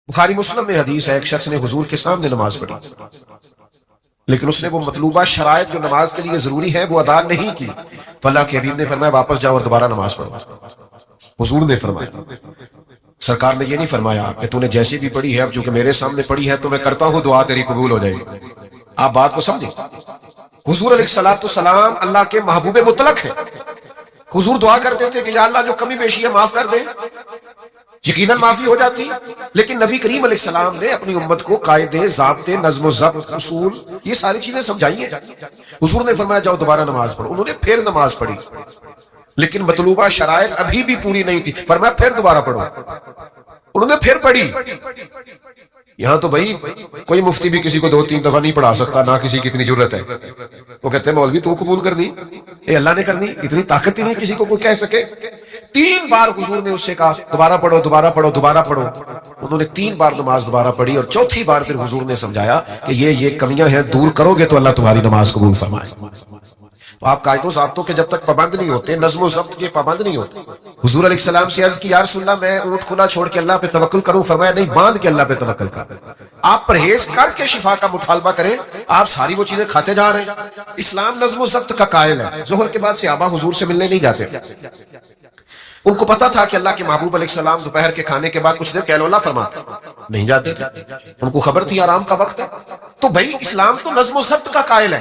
بخاری مسلم میں حدیث ہے، ایک شخص نے حضور کے سامنے نماز پڑھی، لیکن اس نے وہ مطلوبہ شرائط جو نماز کے لیے ضروری ہے وہ ادا نہیں کی، تو اللہ کے حبیب نے فرمایا واپس جاؤ اور دوبارہ نماز پڑھو۔ حضور نے فرمایا، سرکار نے یہ نہیں فرمایا کہ تو نے جیسی بھی پڑھی ہے، اب چونکہ میرے سامنے پڑھی ہے تو میں کرتا ہوں دعا تیری قبول ہو جائے گی۔ آپ بات کو سمجھیں، حضور علیہ الصلوۃ والسلام اللہ کے محبوب مطلق ہیں۔ حضور دعا کرتے تھے کہ یا اللہ جو کمی بیشی ہے معاف کر دے، یقیناً معافی ہو جاتی، لیکن نبی کریم علیہ السلام نے اپنی امت کو قاعدے، ضابطے، نظم و ضبط، اصول، یہ ساری چیزیں سمجھائی ہیں۔ حضور نے فرمایا جاؤ دوبارہ نماز پڑھو، انہوں نے پھر نماز پڑھی، لیکن مطلوبہ شرائط ابھی بھی پوری نہیں تھی، فرمایا پھر دوبارہ پڑھو، انہوں نے پھر پڑھی۔ یہاں تو بھائی کوئی مفتی بھی کسی کو 2-3 دفعہ نہیں پڑھا سکتا، نہ کسی کی اتنی ضرورت ہے۔ وہ کہتے ہیں مولوی تو قبول کر دی، اے اللہ نے کر دی، اتنی طاقت ہی نہیں کسی کو کوئی کہہ سکے۔ 3 بار حضور نے اس سے کہا دوبارہ پڑھو، دوبارہ پڑھو، دوبارہ پڑھو، انہوں نے 3 بار نماز دوبارہ پڑھی، اور چوتھی بار پھر حضور نے سمجھایا کہ یہ کمیاں ہیں، دور کرو گے تو اللہ تمہاری نماز قبول فرمائے۔ تو آپ قاعدوں و ضابطوں کے جب تک پابند نہیں ہوتے، نظم و ضبط کے پابند نہیں ہوتے۔ حضور علیہ السلام سے عرض کی یا رسول اللہ میں اونٹ کھلا چھوڑ کے اللہ پہ توکل کروں، فرمایا نہیں، باندھ کے اللہ پہ توکل کر۔ آپ پرہیز کر کے شفا کا مطالبہ کریں، آپ ساری وہ چیزیں کھاتے جا رہے ہیں۔ اسلام نظم و ضبط کا قائل ہے۔ ظہر کے بعد صحابہ حضور سے ملنے نہیں جاتے، ان کو پتا تھا کہ اللہ کے محبوب علیہ السلام دوپہر کے کھانے کے بعد کچھ دیر قیلولہ فرماتے، نہیں جاتے تھے، ان کو خبر تھی آرام کا وقت ہے۔ تو بھائی اسلام تو نظم و ضبط کا قائل ہے۔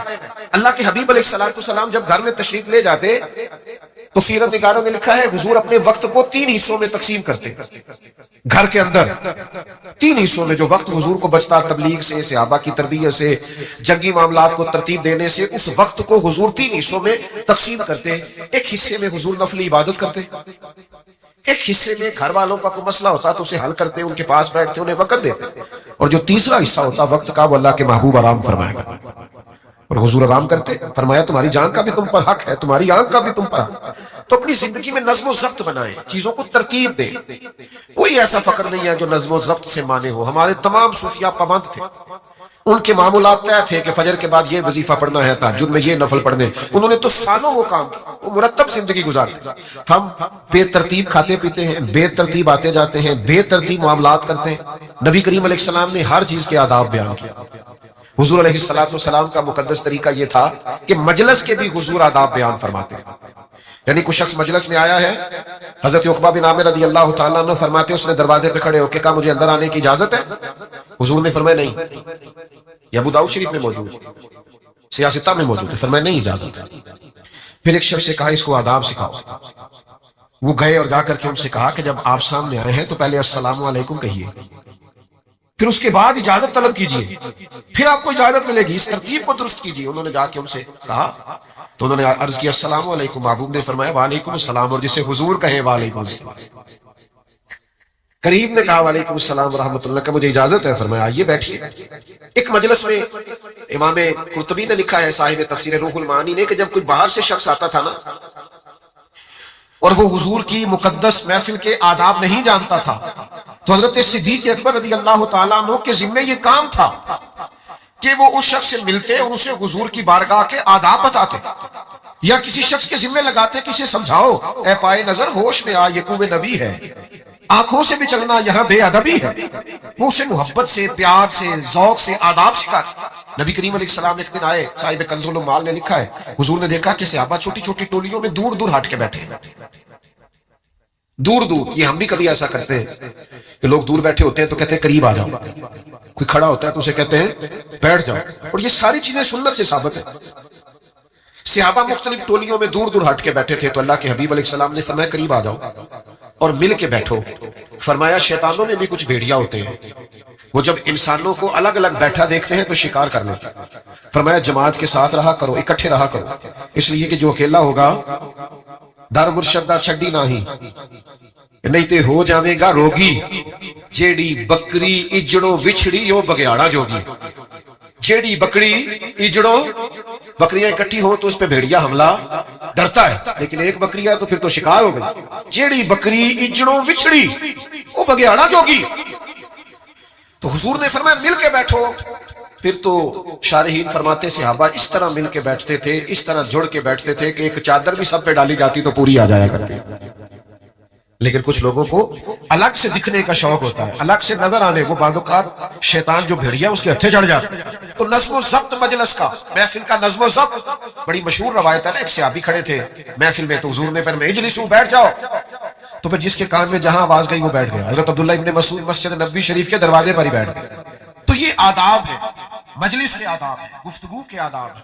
اللہ کے حبیب علیہ السلام جب گھر میں تشریف لے جاتے تو سیرت نگاروں نے لکھا ہے حضور اپنے وقت کو 3 حصوں میں تقسیم کرتے، گھر کے اندر 3 حصوں میں جو وقت حضور کو بچتا، تبلیغ سے، صحابہ کی تربیت سے، جنگی معاملات کو ترتیب دینے سے، اس وقت کو حضور 3 حصوں میں تقسیم کرتے۔ ایک حصے میں حضور نفلی عبادت کرتے، ایک حصے میں گھر والوں کا کوئی مسئلہ ہوتا تو اسے حل کرتے، ان کے پاس بیٹھتے، انہیں وقت دیتے، اور جو تیسرا حصہ ہوتا وقت کا وہ اللہ کے محبوب آرام فرمائے گا، اور حضور آرام کرتے۔ فرمایا تمہاری جان کا بھی تم پر حق ہے، تمہاری آنکھ کا بھی تم پر حق ہے۔ تو اپنی زندگی میں نظم و ضبط بنائیں، چیزوں کو ترتیب دیں۔ کوئی ایسا فقر نہیں ہے جو نظم و ضبط سے مانے ہو۔ ہمارے تمام صوفیاء پابند تھے، ان کے معمولات طے تھے کہ فجر کے بعد یہ وظیفہ پڑھنا ہے، تہجد میں یہ نفل پڑھنے، انہوں نے تو سالوں وہ کام کیا، وہ مرتب زندگی گزارتے۔ ہم بے ترتیب کھاتے پیتے ہیں، بے ترتیب آتے جاتے ہیں، بے ترتیب معاملات کرتے ہیں۔ نبی کریم علیہ السلام نے ہر چیز کے آداب بیان کیا۔ حضور علیہ السلام کا مقدس طریقہ یہ تھا کہ مجلس کے بھی حضور آداب بیان فرماتے ہیں۔ یعنی کوئی شخص مجلس میں آیا ہے، حضرت عقبہ بن عامر رضی اللہ تعالیٰ عنہ فرماتے ہیں اس نے دروازے پہ کھڑے ہو کے کہا مجھے اندر آنے کی اجازت ہے؟ حضور نے فرمایا نہیں۔ یہ ابو داؤد شریف میں موجود ہے، سیاستہ میں موجود ہے، فرمایا نہیں اجازت ہے۔ پھر ایک شخص سے کہا اس کو آداب سکھاؤ، وہ گئے اور جا کر کے ان سے کہا کہ جب آپ سامنے آئے ہیں تو پہلے السلام علیکم کہیے، پھر اس کے بعد اجازت طلب کیجئے، پھر آپ کو اجازت ملے گی، اس ترتیب کو درست کیجئے۔ انہوں نے جا کے ان سے کہا تو انہوں نے عرض کیا السلام علیکم، محبوب نے فرمایا وعلیکم السلام، اور جسے حضور کہیں وعلیکم السلام۔ قریب نے کہا وعلیکم السلام ورحمۃ اللہ، کہ مجھے اجازت ہے؟ فرمایا آئیے بیٹھیے۔ ایک مجلس میں امام قرطبی نے لکھا ہے، صاحب تفسیر روح المعانی نے، کہ جب کوئی باہر سے شخص آتا تھا نا اور وہ حضور کی مقدس محفل کے آداب نہیں جانتا تھا تو حضرت صدیق اکبر رضی اللہ تعالیٰ عنہ کے ذمے یہ کام تھا کہ وہ اس شخص سے ملتے اور اسے حضور کی بارگاہ کے آداب بتاتے، یا کسی شخص کے ذمے لگاتے کہ اسے سمجھاؤ اے پائے نظر ہوش میں آ، یہ کوہ نبی ہے، آنکھوں سے بھی چلنا یہاں بے ادبی ہے۔ وہ اسے محبت سے، پیار سے، ذوق سے آداب سکھاتے۔ نبی کریم علیہ السلام ایک دن آئے، صاحب کنز المال نے لکھا ہے حضور نے دیکھا کہ صحابہ چھوٹی چھوٹی ٹولیوں میں دور دور ہٹ کے بیٹھے ہیں، دور دور۔ یہ ہم بھی کبھی ایسا کرتے ہیں کہ لوگ دور بیٹھے ہوتے ہیں تو کہتے ہیں قریب آ جاؤ، کوئی کھڑا ہوتا ہے تو اسے کہتے ہیں بیٹھ جاؤ، اور یہ ساری چیزیں سنت سے ثابت ہے۔ صحابہ مختلف ٹولیوں میں دور دور ہٹ کے بیٹھے تھے تو اللہ کے حبیب علیہ السلام نے فرمایا قریب آ جاؤ اور مل کے بیٹھو۔ فرمایا شیطانوں میں بھی کچھ بھیڑیا ہوتے ہیں، وہ جب انسانوں کو الگ الگ بیٹھا دیکھتے ہیں تو شکار کر لیتے ہیں۔ فرمایا جماعت کے ساتھ رہا کرو، اکٹھے رہا کرو، اس لیے کہ جو اکیلا ہوگا در مرشدہ چھڈی نہیں، نہیں تے ہو جاوے گا روگی، جیڑی بکری اجڑوں وچھڑی وہ بگیاڑا جوگی۔ جیڑی بکری اجڑوں، بکریاں اکٹھی ہوں تو اس پہ بھیڑیا حملہ ڈرتا ہے، لیکن ایک بکری ہے تو پھر تو شکار ہو گئی۔ جیڑی بکری اجڑوں وچھڑی وہ بگیاڑا جوگی۔ تو حضور نے فرمایا مل کے بیٹھو۔ پھر تو شارحین فرماتے صحابہ اس طرح مل کے بیٹھتے تھے، اس طرح جڑ کے بیٹھتے تھے کہ ایک چادر بھی سب پہ ڈالی جاتی تو پوری آ جایا کرتی۔ لیکن کچھ لوگوں کو الگ سے دکھنے کا شوق ہوتا ہے، الگ سے نظر آنے، وہ بعض اوقات شیطان جو بھیڑیا اس کے ہتھے چڑھ جاتا ہے۔ تو نظم و ضبط مجلس کا، محفل کا نظم و ضبط بڑی مشہور روایت ہے نا، ایک صحابی کھڑے تھے محفل میں تو حضور نے فرمایا اجلسوا، بیٹھ جاؤ، تو پھر جس کے کان میں جہاں آواز گئی وہ بیٹھ گیا۔ حضرت عبداللہ ابن مسعود مسجد نبوی شریف کے دروازے پر ہی بیٹھ گئے۔ تو یہ آداب ہے، مجلس کے آداب ہے، گفتگو کے آداب ہے۔